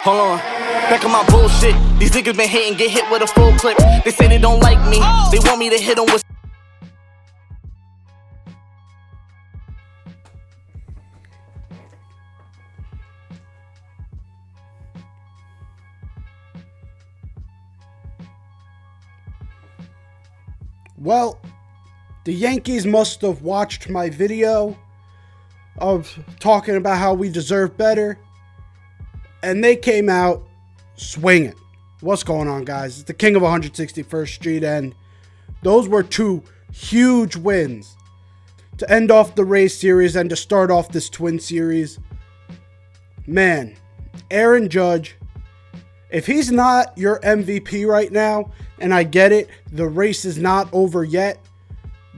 Hold on, back on my bullshit. These niggas been hitting, get hit with a full clip. They say they don't like me, they want me to hit them with. Well, the Yankees must have watched my video of talking about how we deserve better, and they came out swinging. What's going on, guys? It's the King of 161st Street, and those were two huge wins to end off the Rays series and to start off this Twin series. Man, Aaron Judge, if he's not your MVP right now, and I get it, the race is not over yet,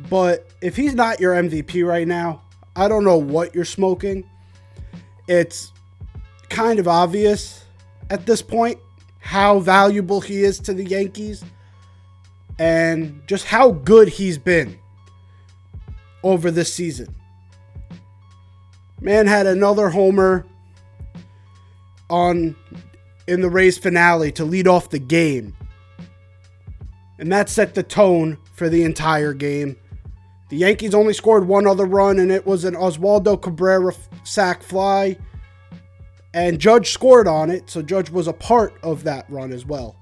but if he's not your MVP right now, I don't know what you're smoking. It's kind of obvious at this point how valuable he is to the Yankees and just how good he's been over this season. Man had another homer in the Rays finale to lead off the game. And that set the tone for the entire game. The Yankees only scored one other run, and it was an Oswaldo Cabrera sac fly. And Judge scored on it, so Judge was a part of that run as well.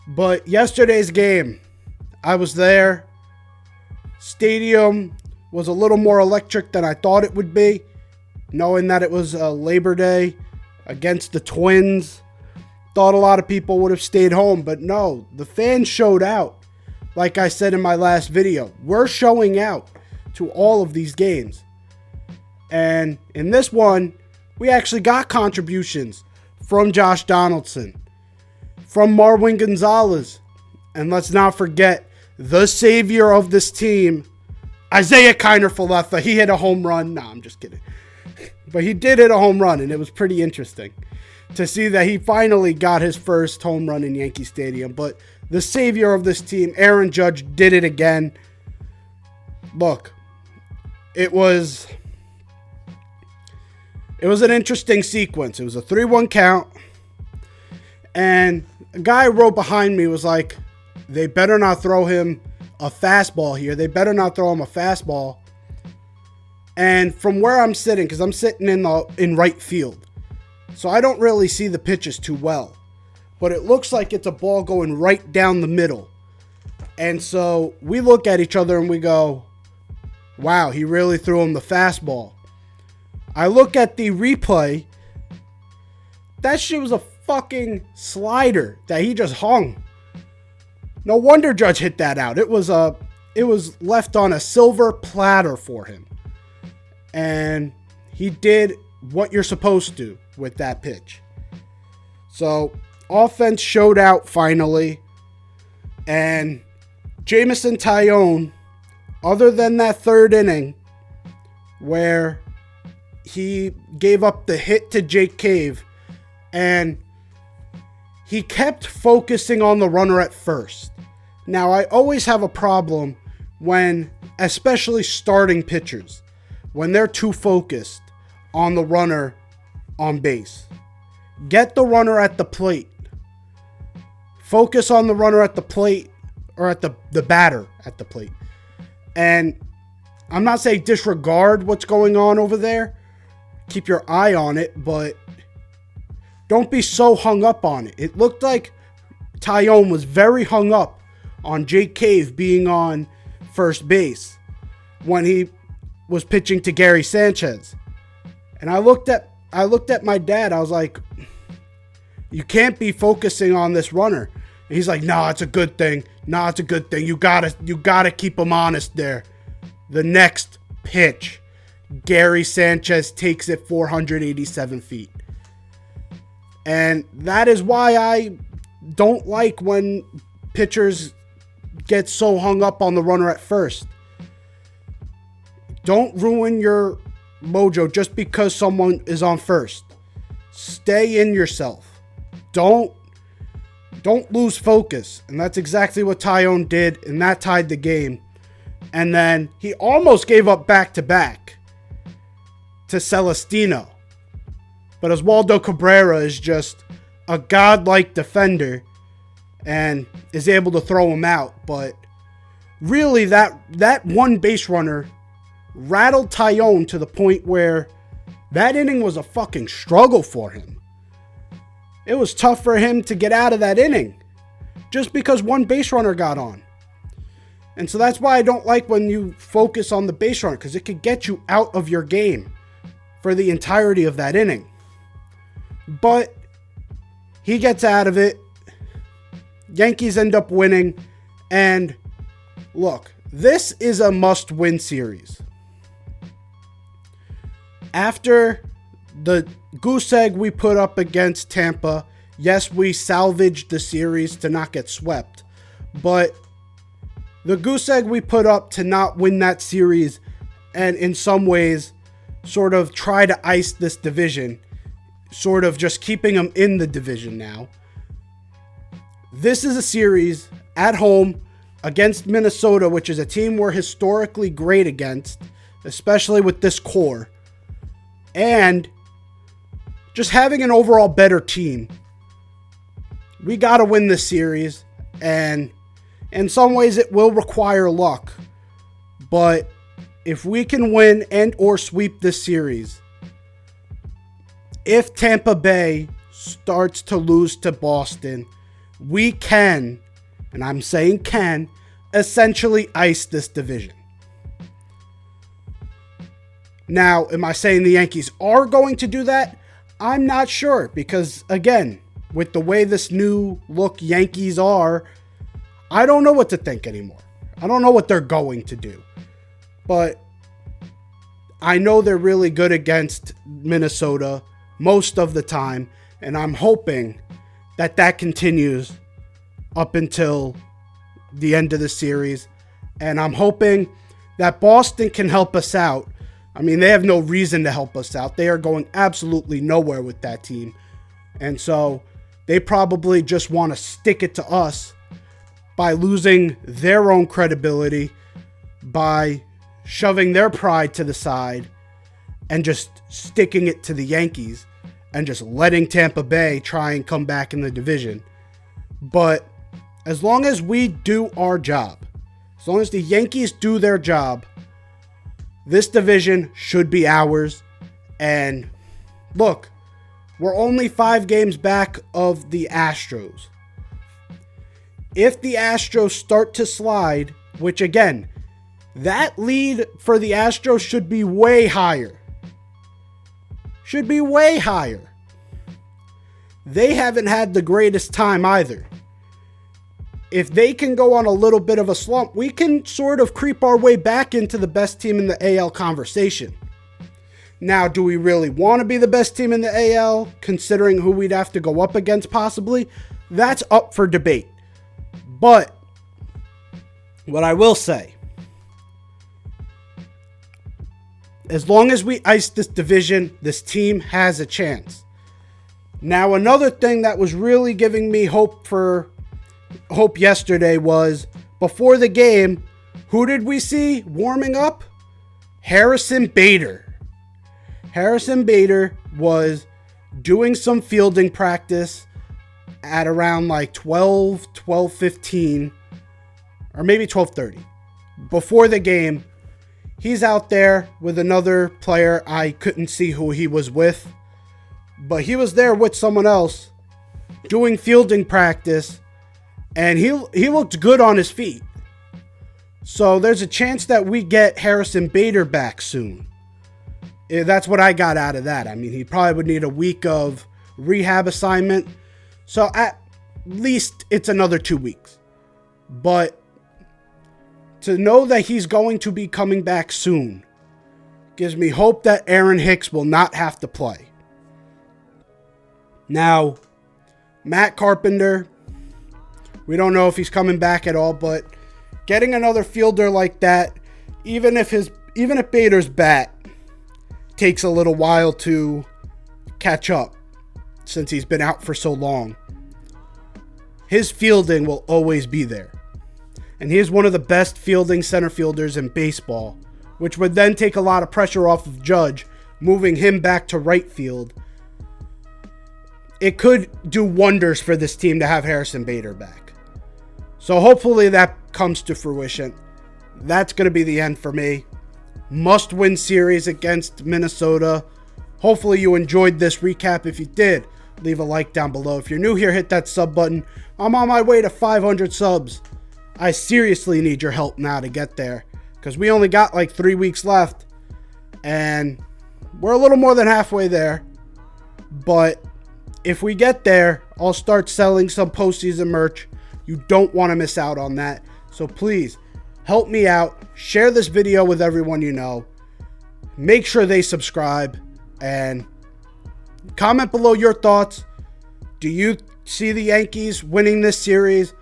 But yesterday's game, I was there. Stadium was a little more electric than I thought it would be, knowing that it was Labor Day against the Twins. Thought a lot of people would have stayed home, but no, the fans showed out. Like I said in my last video, we're showing out to all of these games. And in this one, we actually got contributions from Josh Donaldson, from Marwin Gonzalez, and let's not forget the savior of this team, Isaiah Kiner-Falefa. He hit a home run. No, I'm just kidding. But he did hit a home run, and it was pretty interesting to see that he finally got his first home run in Yankee Stadium. But the savior of this team, Aaron Judge, did it again. Look, it was an interesting sequence. It was a 3-1 count, and a guy wrote behind me was like, they better not throw him a fastball here. They better not throw him a fastball. And from where I'm sitting, because I'm sitting in right field, so I don't really see the pitches too well. But it looks like it's a ball going right down the middle. And so we look at each other and we go, wow, he really threw him the fastball. I look at the replay. That shit was a fucking slider that he just hung. No wonder Judge hit that out. It was left on a silver platter for him. And he did what you're supposed to with that pitch. So, offense showed out finally. And Jameson Taillon, other than that third inning where he gave up the hit to Jake Cave, and he kept focusing on the runner at first. Now, I always have a problem when, especially starting pitchers, when they're too focused on the runner on base. Get the runner at the plate. Focus on the runner at the plate, or at the batter at the plate. And I'm not saying disregard what's going on over there. Keep your eye on it, but don't be so hung up on it. It looked like Taillon was very hung up on Jake Cave being on first base when he was pitching to Gary Sanchez. And I looked at my dad. I was like, you can't be focusing on this runner. And he's like, no, it's a good thing. No, it's a good thing. You gotta keep him honest there. The next pitch, Gary Sanchez takes it 487 feet. And that is why I don't like when pitchers get so hung up on the runner at first. Don't ruin your mojo just because someone is on first. Stay in yourself. Don't lose focus. And that's exactly what Taillon did, and that tied the game. And then he almost gave up back-to-back to Celestino. But Oswaldo Cabrera is just a godlike defender and is able to throw him out. But really, that one base runner rattled Tyone to the point where that inning was a fucking struggle for him. It was tough for him to get out of that inning just because one base runner got on. And so that's why I don't like when you focus on the base runner, because it could get you out of your game for the entirety of that inning. But he gets out of it. Yankees end up winning. And look, this is a must-win series. After the goose egg we put up against Tampa, yes, we salvaged the series to not get swept. But the goose egg we put up to not win that series and in some ways sort of try to ice this division, sort of just keeping them in the division now. This is a series at home against Minnesota, which is a team we're historically great against, especially with this core. And just having an overall better team. We got to win this series, and in some ways it will require luck. But if we can win and or sweep this series, if Tampa Bay starts to lose to Boston, we can, and I'm saying can, essentially ice this division. Now, am I saying the Yankees are going to do that? I'm not sure, because again, with the way this new look Yankees are, I don't know what to think anymore. I don't know what they're going to do. But I know they're really good against Minnesota most of the time, and I'm hoping that that continues up until the end of the series. And I'm hoping that Boston can help us out. I mean, they have no reason to help us out. They are going absolutely nowhere with that team. And so they probably just want to stick it to us by losing their own credibility, by shoving their pride to the side and just sticking it to the Yankees and just letting Tampa Bay try and come back in the division. But as long as we do our job, as long as the Yankees do their job, this division should be ours. And look, we're only 5 games back of the Astros. If the Astros start to slide, which again, that lead for the Astros should be way higher. Should be way higher. They haven't had the greatest time either. If they can go on a little bit of a slump, we can sort of creep our way back into the best team in the AL conversation. Now, do we really want to be the best team in the AL, considering who we'd have to go up against possibly? That's up for debate. But what I will say, as long as we ice this division, this team has a chance. Now, another thing that was really giving me hope yesterday was, before the game, who did we see warming up? Harrison Bader. Harrison Bader was doing some fielding practice at around like 12:15, or maybe 12:30. Before the game, he's out there with another player. I couldn't see who he was with, but he was there with someone else doing fielding practice, and he looked good on his feet. So there's a chance that we get Harrison Bader back soon. That's what I got out of that. I mean, he probably would need a week of rehab assignment. So at least it's another 2 weeks. But to know that he's going to be coming back soon gives me hope that Aaron Hicks will not have to play. Now, Matt Carpenter, we don't know if he's coming back at all, but getting another fielder like that, even if Bader's bat takes a little while to catch up since he's been out for so long, his fielding will always be there. And he is one of the best fielding center fielders in baseball, which would then take a lot of pressure off of Judge, moving him back to right field. it could do wonders for this team to have Harrison Bader back. So hopefully that comes to fruition. That's going to be the end for me. Must-win series against Minnesota. Hopefully you enjoyed this recap. If you did, leave a like down below. If you're new here, hit that sub button. I'm on my way to 500 subs. I seriously need your help now to get there, because we only got like 3 weeks left, and we're a little more than halfway there. But if we get there, I'll start selling some postseason merch. You don't want to miss out on that. So please, help me out. Share this video with everyone you know. Make sure they subscribe. And comment below your thoughts. Do you see the Yankees winning this series?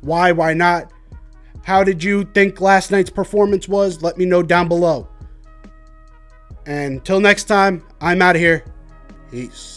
Why not? How did you think last night's performance was? Let me know down below. And until next time, I'm out of here. Peace.